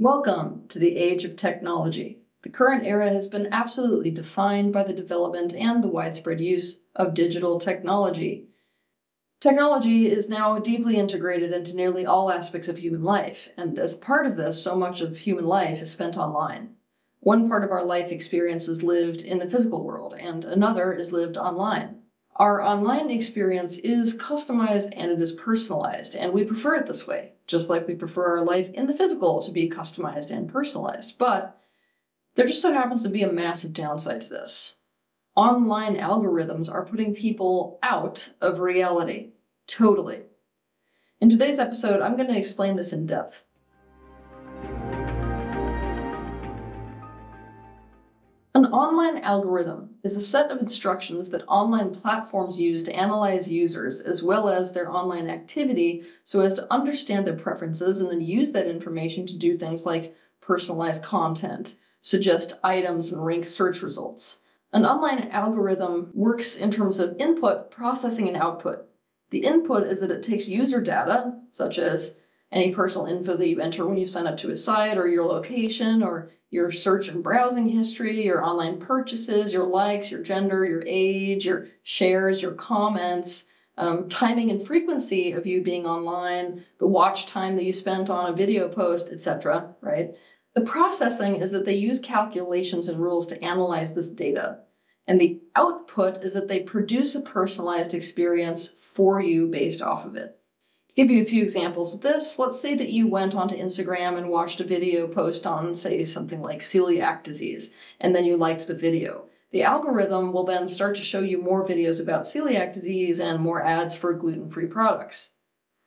Welcome to the age of technology. The current era has been absolutely defined by the development and the widespread use of digital technology. Technology is now deeply integrated into nearly all aspects of human life, and as part of this, so much of human life is spent online. One part of our life experience is lived in the physical world, and another is lived online. Our online experience is customized and it is personalized, and we prefer it this way, just like we prefer our life in the physical to be customized and personalized. But there just so happens to be a massive downside to this. Online algorithms are putting people out of reality. Totally. In today's episode, I'm going to explain this in depth. An online algorithm is a set of instructions that online platforms use to analyze users as well as their online activity so as to understand their preferences and then use that information to do things like personalize content, suggest items, and rank search results. An online algorithm works in terms of input, processing, and output. The input is that it takes user data, such as any personal info that you enter when you sign up to a site, or your location, or your search and browsing history, your online purchases, your likes, your gender, your age, your shares, your comments, timing and frequency of you being online, the watch time that you spent on a video post, etc., right? The processing is that they use calculations and rules to analyze this data. And the output is that they produce a personalized experience for you based off of it. To give you a few examples of this, let's say that you went onto Instagram and watched a video post on, say, something like celiac disease, and then you liked the video. The algorithm will then start to show you more videos about celiac disease and more ads for gluten-free products.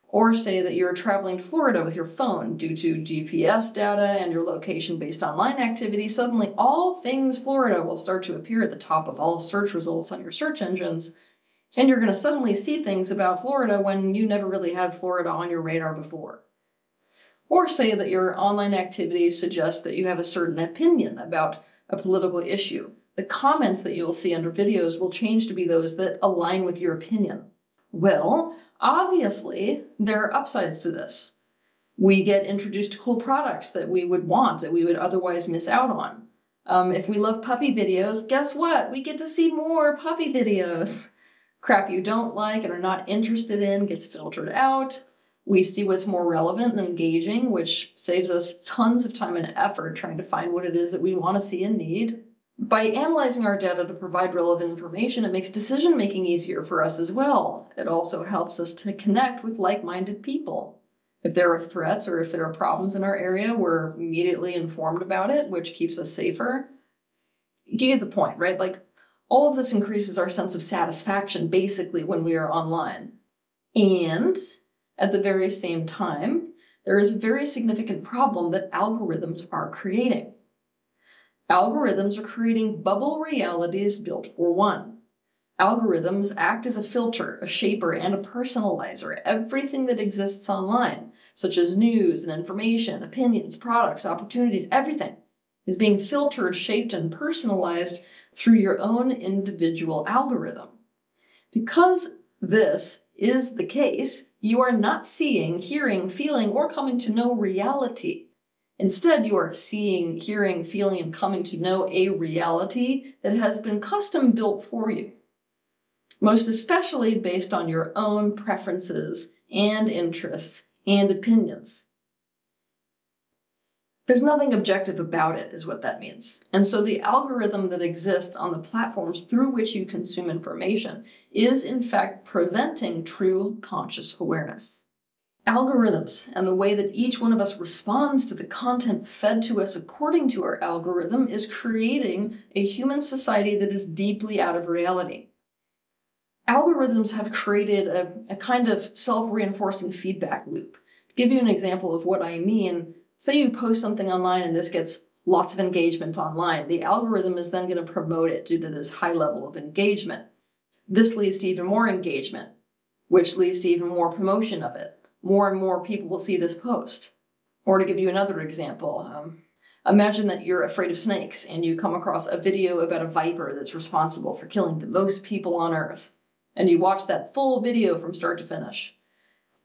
Or say that you're traveling to Florida with your phone due to GPS data and your location-based online activity. Suddenly, all things Florida will start to appear at the top of all search results on your search engines. And you're going to suddenly see things about Florida when you never really had Florida on your radar before. Or say that your online activities suggest that you have a certain opinion about a political issue. The comments that you'll see under videos will change to be those that align with your opinion. Well, obviously, there are upsides to this. We get introduced to cool products that we would want, that we would otherwise miss out on. If we love puppy videos, guess what? We get to see more puppy videos. Crap you don't like and are not interested in gets filtered out. We see what's more relevant and engaging, which saves us tons of time and effort trying to find what it is that we want to see and need. By analyzing our data to provide relevant information, it makes decision-making easier for us as well. It also helps us to connect with like-minded people. If there are threats or if there are problems in our area, we're immediately informed about it, which keeps us safer. You get the point, right? All of this increases our sense of satisfaction, basically, when we are online. And at the very same time, there is a very significant problem that algorithms are creating. Algorithms are creating bubble realities built for one. Algorithms act as a filter, a shaper, and a personalizer. Everything that exists online, such as news and information, opinions, products, opportunities, everything is being filtered, shaped, and personalized through your own individual algorithm. Because this is the case, you are not seeing, hearing, feeling, or coming to know reality. Instead, you are seeing, hearing, feeling, and coming to know a reality that has been custom built for you, most especially based on your own preferences and interests and opinions. There's nothing objective about it, is what that means. And so the algorithm that exists on the platforms through which you consume information is, in fact, preventing true conscious awareness. Algorithms and the way that each one of us responds to the content fed to us according to our algorithm is creating a human society that is deeply out of reality. Algorithms have created a kind of self-reinforcing feedback loop. To give you an example of what I mean, say you post something online and this gets lots of engagement online. The algorithm is then going to promote it due to this high level of engagement. This leads to even more engagement, which leads to even more promotion of it. More and more people will see this post. Or to give you another example, imagine that you're afraid of snakes and you come across a video about a viper that's responsible for killing the most people on Earth. And you watch that full video from start to finish.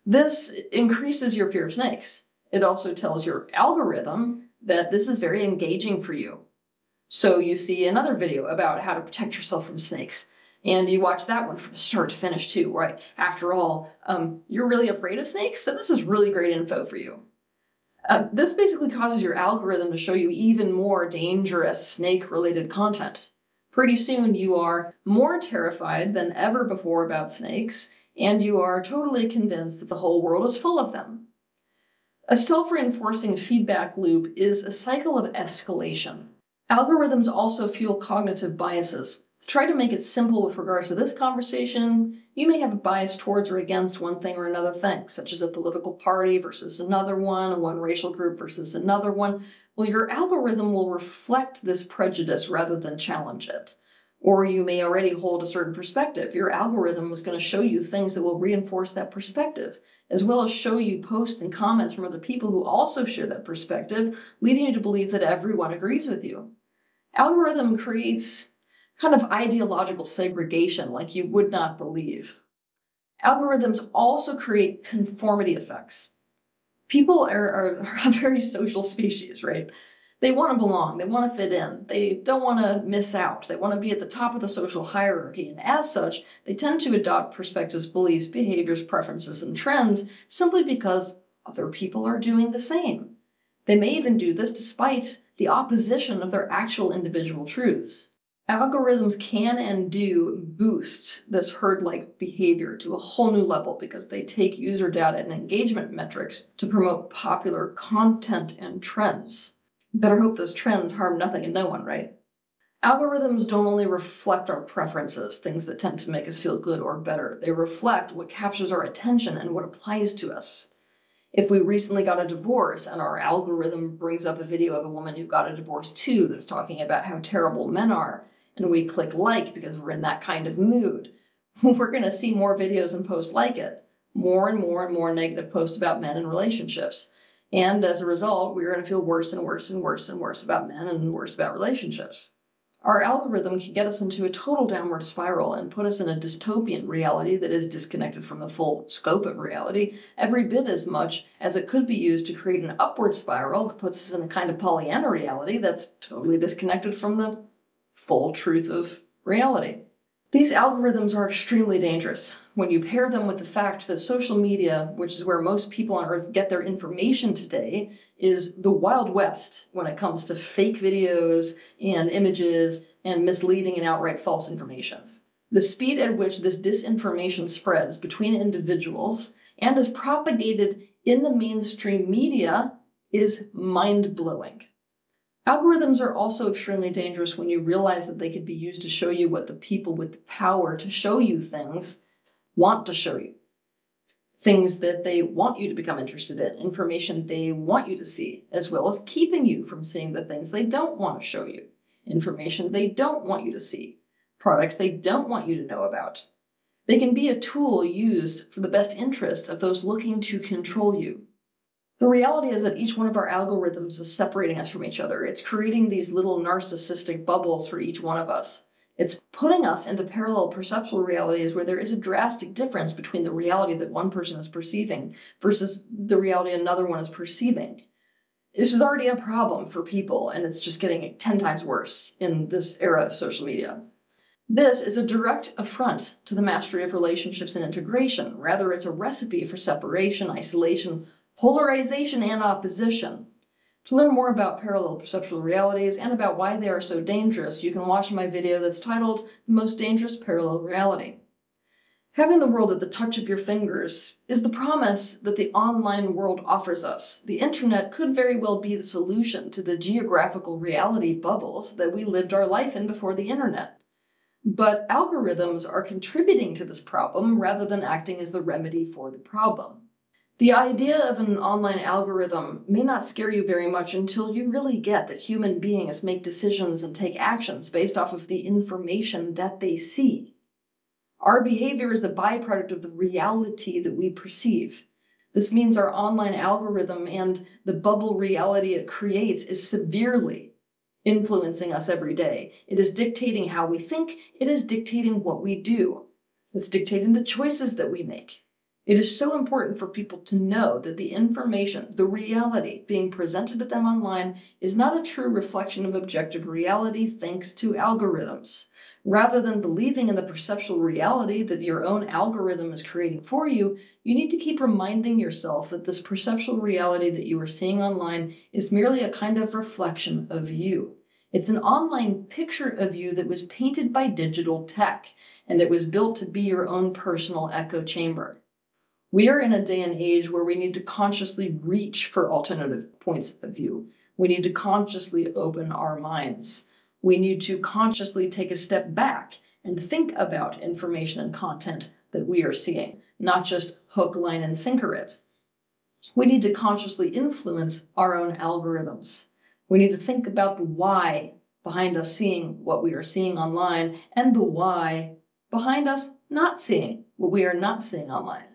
This increases your fear of snakes. It also tells your algorithm that this is very engaging for you. So you see another video about how to protect yourself from snakes, and you watch that one from start to finish too, right? After all, you're really afraid of snakes, so this is really great info for you. This basically causes your algorithm to show you even more dangerous snake-related content. Pretty soon you are more terrified than ever before about snakes, and you are totally convinced that the whole world is full of them. A self-reinforcing feedback loop is a cycle of escalation. Algorithms also fuel cognitive biases. To try to make it simple with regards to this conversation, you may have a bias towards or against one thing or another thing, such as a political party versus another one racial group versus another one. Well, your algorithm will reflect this prejudice rather than challenge it. Or you may already hold a certain perspective. Your algorithm is going to show you things that will reinforce that perspective, as well as show you posts and comments from other people who also share that perspective, leading you to believe that everyone agrees with you. Algorithm creates kind of ideological segregation like you would not believe. Algorithms also create conformity effects. People are a very social species, right? They want to belong. They want to fit in. They don't want to miss out. They want to be at the top of the social hierarchy. And as such, they tend to adopt perspectives, beliefs, behaviors, preferences, and trends simply because other people are doing the same. They may even do this despite the opposition of their actual individual truths. Algorithms can and do boost this herd-like behavior to a whole new level because they take user data and engagement metrics to promote popular content and trends. Better hope those trends harm nothing and no one, right? Algorithms don't only reflect our preferences, things that tend to make us feel good or better. They reflect what captures our attention and what applies to us. If we recently got a divorce and our algorithm brings up a video of a woman who got a divorce too that's talking about how terrible men are, and we click like because we're in that kind of mood, we're going to see more videos and posts like it. More and more negative posts about men and relationships. And as a result, we're going to feel worse and worse and worse and worse about men and worse about relationships. Our algorithm can get us into a total downward spiral and put us in a dystopian reality that is disconnected from the full scope of reality, every bit as much as it could be used to create an upward spiral that puts us in a kind of Pollyanna reality that's totally disconnected from the full truth of reality. These algorithms are extremely dangerous when you pair them with the fact that social media, which is where most people on Earth get their information today, is the Wild West when it comes to fake videos and images and misleading and outright false information. The speed at which this disinformation spreads between individuals and is propagated in the mainstream media is mind-blowing. Algorithms are also extremely dangerous when you realize that they could be used to show you what the people with the power to show you things want to show you. Things that they want you to become interested in, information they want you to see, as well as keeping you from seeing the things they don't want to show you, information they don't want you to see, products they don't want you to know about. They can be a tool used for the best interest of those looking to control you. The reality is that each one of our algorithms is separating us from each other. It's creating these little narcissistic bubbles for each one of us. It's putting us into parallel perceptual realities where there is a drastic difference between the reality that one person is perceiving versus the reality another one is perceiving. This is already a problem for people, and it's just getting 10 times worse in this era of social media. This is a direct affront to the mastery of relationships and integration. Rather, it's a recipe for separation, isolation, polarization, and opposition. To learn more about parallel perceptual realities and about why they are so dangerous, you can watch my video that's titled The Most Dangerous Parallel Reality. Having the world at the touch of your fingers is the promise that the online world offers us. The internet could very well be the solution to the geographical reality bubbles that we lived our life in before the internet. But algorithms are contributing to this problem rather than acting as the remedy for the problem. The idea of an online algorithm may not scare you very much until you really get that human beings make decisions and take actions based off of the information that they see. Our behavior is a byproduct of the reality that we perceive. This means our online algorithm and the bubble reality it creates is severely influencing us every day. It is dictating how we think. It is dictating what we do. It's dictating the choices that we make. It is so important for people to know that the information, the reality being presented to them online is not a true reflection of objective reality thanks to algorithms. Rather than believing in the perceptual reality that your own algorithm is creating for you, you need to keep reminding yourself that this perceptual reality that you are seeing online is merely a kind of reflection of you. It's an online picture of you that was painted by digital tech, and it was built to be your own personal echo chamber. We are in a day and age where we need to consciously reach for alternative points of view. We need to consciously open our minds. We need to consciously take a step back and think about information and content that we are seeing, not just hook, line, and sinker it. We need to consciously influence our own algorithms. We need to think about the why behind us seeing what we are seeing online and the why behind us not seeing what we are not seeing online.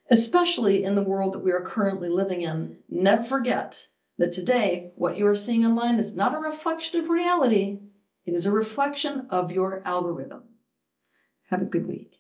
Especially in the world that we are currently living in, never forget that today what you are seeing online is not a reflection of reality. It is a reflection of your algorithm. Have a good week.